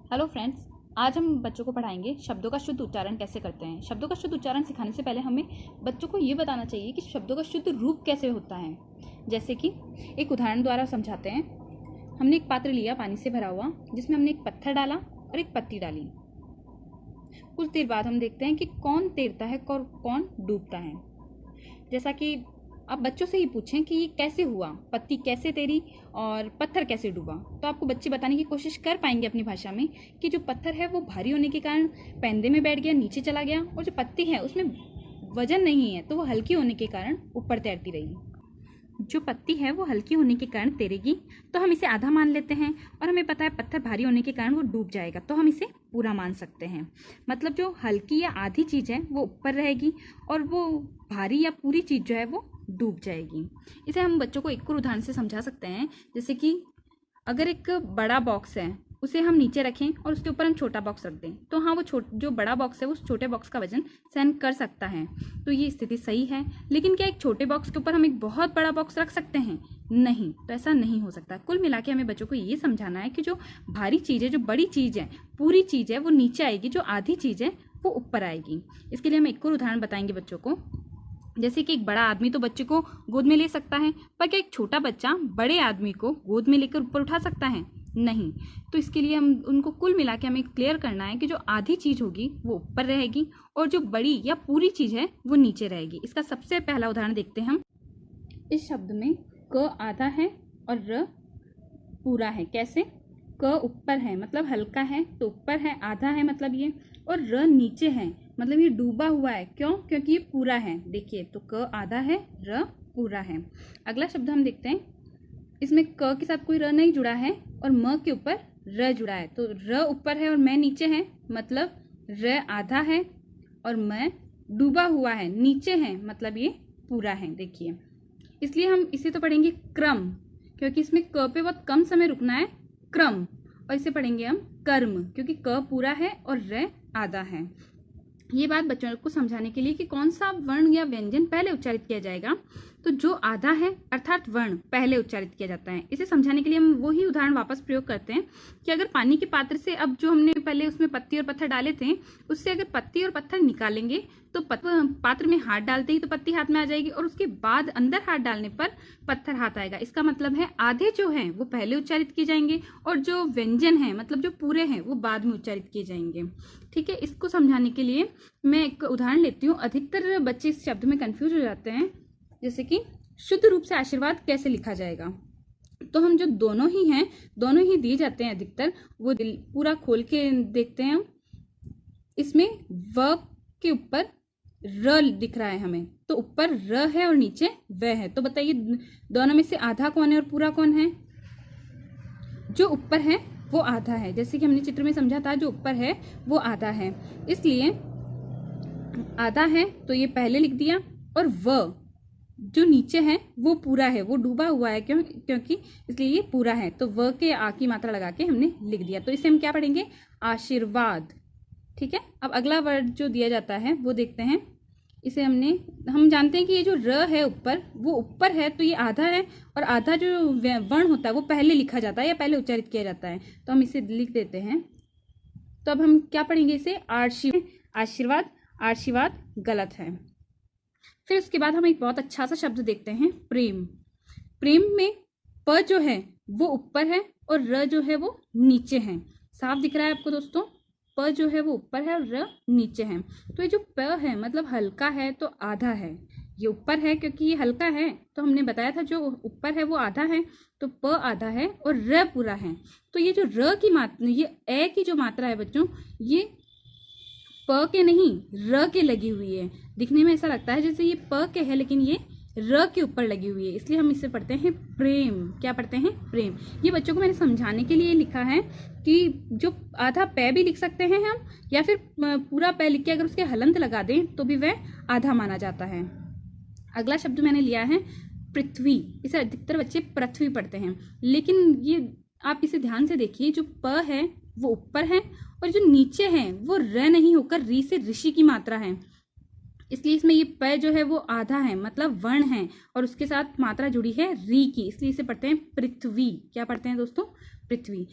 Hello friends, आज हम बच्चों को पढ़ाएंगे शब्दों का शुद्ध उच्चारण कैसे करते हैं। शब्दों का शुद्ध उच्चारण सिखाने से पहले हमें बच्चों को ये बताना चाहिए कि शब्दों का शुद्ध रूप कैसे होता है। जैसे कि एक उदाहरण द्वारा समझाते हैं। हमने एक पात्र लिया पानी से भरा हुआ, जिसमें हमने एक पत्थर डाला और एक पत्ती डाली। कुछ देर बाद हम देखते हैं कि कौन तैरता है और कौन डूबता है। जैसा कि आप बच्चों से ही पूछें कि ये कैसे हुआ, पत्ती कैसे तैरी और पत्थर कैसे डूबा, तो आपको बच्चे बताने की कोशिश कर पाएंगे अपनी भाषा में कि जो पत्थर है वो भारी होने के कारण पैंदे में बैठ गया, नीचे चला गया, और जो पत्ती है उसमें वजन नहीं है तो वो हल्की होने के कारण ऊपर तैरती रही। जो पत्ती है वो हल्की होने के कारण तैरेगी तो हम इसे आधा मान लेते हैं, और हमें पता है पत्थर भारी होने के कारण वो डूब जाएगा तो हम इसे पूरा मान सकते हैं। मतलब जो हल्की या आधी चीज़ है वो ऊपर रहेगी और वो भारी या पूरी चीज़ जो है वो डूब जाएगी। इसे हम बच्चों को एक और उदाहरण से समझा सकते हैं। जैसे कि अगर एक बड़ा बॉक्स है, उसे हम नीचे रखें और उसके ऊपर हम छोटा बॉक्स रख दें, तो हाँ वो जो बड़ा बॉक्स है उस छोटे बॉक्स का वजन सहन कर सकता है। तो ये स्थिति सही है। लेकिन क्या एक छोटे बॉक्स के ऊपर हम एक बहुत बड़ा बॉक्स रख सकते हैं? नहीं, तो ऐसा नहीं हो सकता। कुल मिला के हमें बच्चों को ये समझाना है कि जो भारी चीज़ है, जो बड़ी चीज़ है, पूरी चीज़ है, वो नीचे आएगी, जो आधी चीज़ है वो ऊपर आएगी। इसके लिए हम एक और उदाहरण बताएंगे बच्चों को। जैसे कि एक बड़ा आदमी तो बच्चे को गोद में ले सकता है, पर क्या एक छोटा बच्चा बड़े आदमी को गोद में लेकर ऊपर उठा सकता है? नहीं। तो इसके लिए हम उनको कुल मिला के हमें क्लियर करना है कि जो आधी चीज़ होगी वो ऊपर रहेगी और जो बड़ी या पूरी चीज़ है वो नीचे रहेगी। इसका सबसे पहला उदाहरण देखते हैं हम। इस शब्द में क आधा है और र पूरा है। कैसे? क ऊपर है मतलब हल्का है, तो ऊपर है, आधा है मतलब ये, और र नीचे है मतलब ये डूबा हुआ है। क्यों? क्योंकि ये पूरा है। देखिए, तो क आधा है, र पूरा है। अगला शब्द हम देखते हैं। इसमें क के साथ कोई र नहीं जुड़ा है और म के ऊपर र जुड़ा है, तो र ऊपर है और मैं नीचे है, मतलब र आधा है और मैं डूबा हुआ है, नीचे है, मतलब ये पूरा है। देखिए, इसलिए हम इसे तो पढ़ेंगे क्रम, क्योंकि इसमें क पे बहुत कम समय रुकना है, क्रम। और इसे पढ़ेंगे हम कर्म, क्योंकि क पूरा है और र आधा है। ये बात बच्चों को समझाने के लिए कि कौन सा वर्ण या व्यंजन पहले उच्चारित किया जाएगा, तो जो आधा है अर्थात वर्ण पहले उच्चारित किया जाता है। इसे समझाने के लिए हम वही उदाहरण वापस प्रयोग करते हैं कि अगर पानी के पात्र से अब जो हमने पहले उसमें पत्ती और पत्थर डाले थे, उससे अगर पत्ती और पत्थर निकालेंगे तो पात्र में हाथ डालते ही तो पत्ती हाथ में आ जाएगी, और उसके बाद अंदर हाथ डालने पर पत्थर हाथ आएगा। इसका मतलब है आधे जो हैं वो पहले उच्चारित किए जाएंगे और जो व्यंजन है मतलब जो पूरे हैं वो बाद में उच्चारित किए जाएंगे। ठीक है, इसको समझाने के लिए मैं एक उदाहरण लेती हूँ। अधिकतर बच्चे इस शब्द में कंफ्यूज हो जाते हैं। जैसे कि शुद्ध रूप से आशीर्वाद कैसे लिखा जाएगा, तो हम जो दोनों ही हैं, दोनों ही दिए जाते हैं अधिकतर, वो पूरा खोल के देखते हैं हम। इसमें व के ऊपर र दिख रहा है हमें, तो ऊपर र है और नीचे व है। तो बताइए दोनों में से आधा कौन है और पूरा कौन है? जो ऊपर है वो आधा है। जैसे कि हमने चित्र में समझा था, जो ऊपर है वो आधा है, इसलिए आधा है तो ये पहले लिख दिया, और व जो नीचे है वो पूरा है, वो डूबा हुआ है, क्योंकि इसलिए ये पूरा है, तो व के आ की मात्रा लगा के हमने लिख दिया। तो इसे हम क्या पढ़ेंगे? आशीर्वाद। ठीक है, अब अगला वर्ड जो दिया जाता है वो देखते हैं। इसे हम जानते हैं कि ये जो र है ऊपर, वो ऊपर है तो ये आधा है, और आधा जो वर्ण होता है वो पहले लिखा जाता है या पहले उच्चारित किया जाता है, तो हम इसे लिख देते हैं। तो अब हम क्या पढ़ेंगे? इसे आशीर्वाद। आशीर्वाद गलत है। फिर उसके बाद हम एक बहुत अच्छा सा शब्द देखते हैं, प्रेम। प्रेम में प जो है वो ऊपर है और र जो है वो नीचे है। साफ दिख रहा है आपको दोस्तों? प जो है वो ऊपर है और र नीचे है। तो ये जो प है मतलब हल्का है तो आधा है, ये ऊपर है क्योंकि ये हल्का है, तो हमने बताया था जो ऊपर है वो आधा है, तो प आधा है और र पूरा है। तो ये जो र की मात्रा, ये ए की जो मात्रा है बच्चों, ये प के नहीं र के लगी हुई है। दिखने में ऐसा लगता है जैसे ये प के है, लेकिन ये र के ऊपर लगी हुई है, इसलिए हम इसे पढ़ते हैं प्रेम। क्या पढ़ते हैं? प्रेम। ये बच्चों को मैंने समझाने के लिए लिखा है कि जो आधा पै भी लिख सकते हैं हम, या फिर पूरा पै लिख के अगर उसके हलंत लगा दें तो भी वह आधा माना जाता है। अगला शब्द मैंने लिया है पृथ्वी। इसे अधिकतर बच्चे पृथ्वी पढ़ते हैं, लेकिन ये आप इसे ध्यान से देखिए, जो प है वो ऊपर है और जो नीचे है वो र नहीं होकर री से ऋषि की मात्रा है, इसलिए इसमें ये प जो है वो आधा है, मतलब वर्ण है, और उसके साथ मात्रा जुड़ी है री की, इसलिए इसे पढ़ते हैं पृथ्वी। क्या पढ़ते हैं दोस्तों? पृथ्वी।